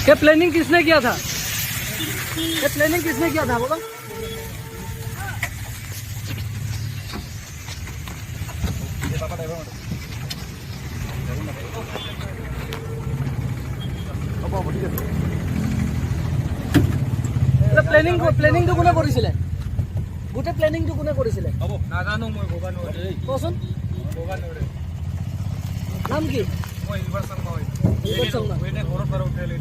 ये प्लानिंग किसने किया था? ये प्लानिंग किसने किया था बोलो? প্লেনিং তো কোনে কৰিছিলে? গোটে প্লেনিং তো কোনে কৰিছিলে? হ'ব নাজানো মই ভবা নৰে কোৱাচোন ভবা নৰে নাম কি? মই ইনভাৰচন নহয় ইনভাৰচন না এনে ঘৰৰ পৰা উঠাই লৈ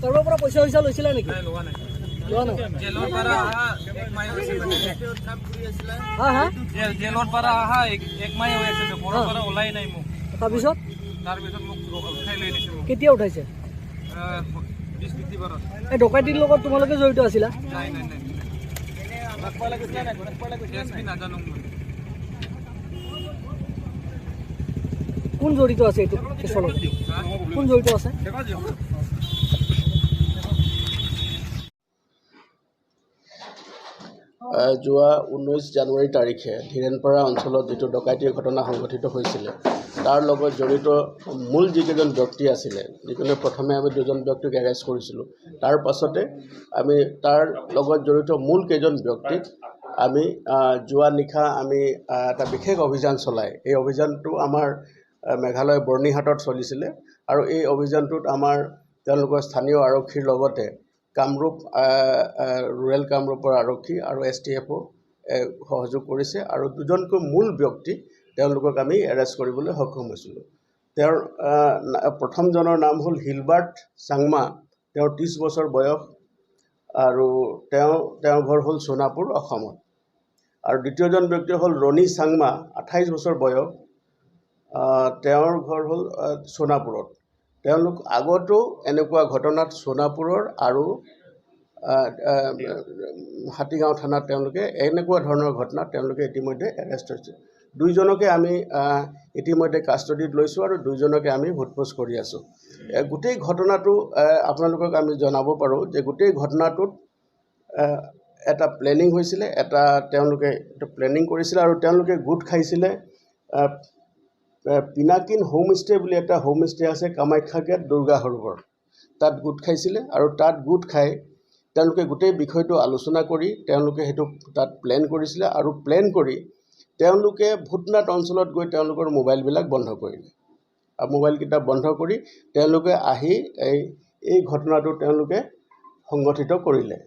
তাৰ পৰা পইচা লৈছিলা নেকি? নাই লোৱা নাই লোৱা নাই জেলৰ পৰা আহা এক মাহ হৈছে মানে কাম কৰি আছিলা হা জেলৰ পৰা আহা এক মাহ হৈ আছে ঘৰৰ পৰা ওলাই নাই মোক তাৰপিছত মোক উঠাই লৈ দিছে মোক কেতিয়া উঠাইছে? 20 বাৰত এই ডকাইতিৰ লগত তোমালোকে জড়িত আছিলা? নাই নাজানো মই কোন জড়িত আছে এইটো কেছৰ লগত? কোন জড়িত আছে? যোৱা 19 জানুৱাৰী তাৰিখে ধীৰেনপাৰা অঞ্চলত যিটো ডকাইতিৰ ঘটনা সংঘটিত হৈছিলে তাৰ লগত জড়িত মূল যিকেইজন ব্যক্তি আছিলে যিজনে প্ৰথমে আমি দুজন ব্যক্তিক এৰেষ্ট কৰিছিলোঁ তাৰ পাছতে আমি তাৰ লগত জড়িত মূল কেইজন ব্যক্তিক আমি যোৱা নিশা আমি এটা বিশেষ অভিযান চলাই এই অভিযানটো আমাৰ মেঘালয় বৰ্ণিহাটত চলিছিলে আৰু এই অভিযানটোত আমাৰ তেওঁলোকৰ স্থানীয় আৰক্ষীৰ লগতে কামৰূপ ৰুৰেল কামৰূপৰ আৰক্ষী আৰু STFও সহযোগ কৰিছে আৰু দুজনকৈ মূল ব্যক্তি তেওঁলোকক আমি এৰেষ্ট কৰিবলৈ সক্ষম হৈছিলোঁ। তেওঁৰ প্ৰথমজনৰ নাম হ'ল হিলবাৰ্ট চাংমা, তেওঁৰ 30 বছৰ বয়স আৰু তেওঁৰ ঘৰ হ'ল সোণাপুৰ অসমত। আৰু দ্বিতীয়জন ব্যক্তি হ'ল ৰণী চাংমা, 28 বছৰ বয়স, তেওঁৰ ঘৰ হ'ল সোণাপুৰত। তেওঁলোক আগতো এনেকুৱা ঘটনাত সোণাপুৰৰ আৰু হাতীগাঁও থানাত তেওঁলোকে এনেকুৱা ধৰণৰ ঘটনাত তেওঁলোকে ইতিমধ্যে এৰেষ্ট হৈছে। দুইজনকে আমি ইতিমধ্যে কাষ্টডিত লৈছোঁ আৰু দুইজনকে আমি সোধপোছ কৰি আছোঁ। গোটেই ঘটনাটো আপোনালোকক আমি জনাব পাৰোঁ যে গোটেই ঘটনাটোত এটা প্লেনিং হৈছিলে, তেওঁলোকে প্লেনিং কৰিছিলে আৰু তেওঁলোকে গোট খাইছিলে পিনাকিন হোমষ্টে বুলি এটা হোমষ্টে আছে কামাখ্যা গেট দুৰ্গা সৰোবৰ, তাত গোট খাইছিলে আৰু তাত গোট খাই তেওঁলোকে গোটেই বিষয়টো আলোচনা কৰি তেওঁলোকে সেইটো তাত প্লেন কৰিছিলে আৰু প্লেন কৰি তেওঁলোকে ভূতনাথ অঞ্চলত গৈ তেওঁলোকৰ মোবাইলবিলাক বন্ধ কৰিলে আৰু মোবাইলকেইটা বন্ধ কৰি তেওঁলোকে আহি এই ঘটনাটো তেওঁলোকে সংগঠিত কৰিলে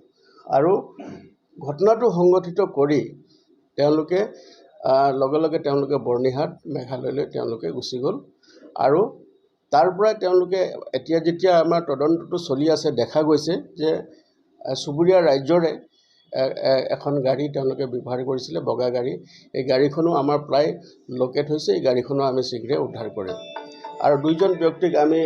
আৰু ঘটনাটো সংগঠিত কৰি তেওঁলোকে লগে লগে তেওঁলোকে বৰ্ণিহাট মেঘালয়লৈ তেওঁলোকে গুচি গ'ল আৰু তাৰ পৰাই তেওঁলোকে এতিয়া যেতিয়া আমাৰ তদন্তটো চলি আছে দেখা গৈছে যে চুবুৰীয়া ৰাজ্যৰে এখন গাড়ী তেওঁলোকে ব্যৱহাৰ কৰিছিলে, বগা গাড়ী। এই গাড়ীখনো আমাৰ প্ৰায় লোকেট হৈছে, এই গাড়ীখনো আমি শীঘ্ৰে উদ্ধাৰ কৰিম আৰু দুইজন ব্যক্তিক আমি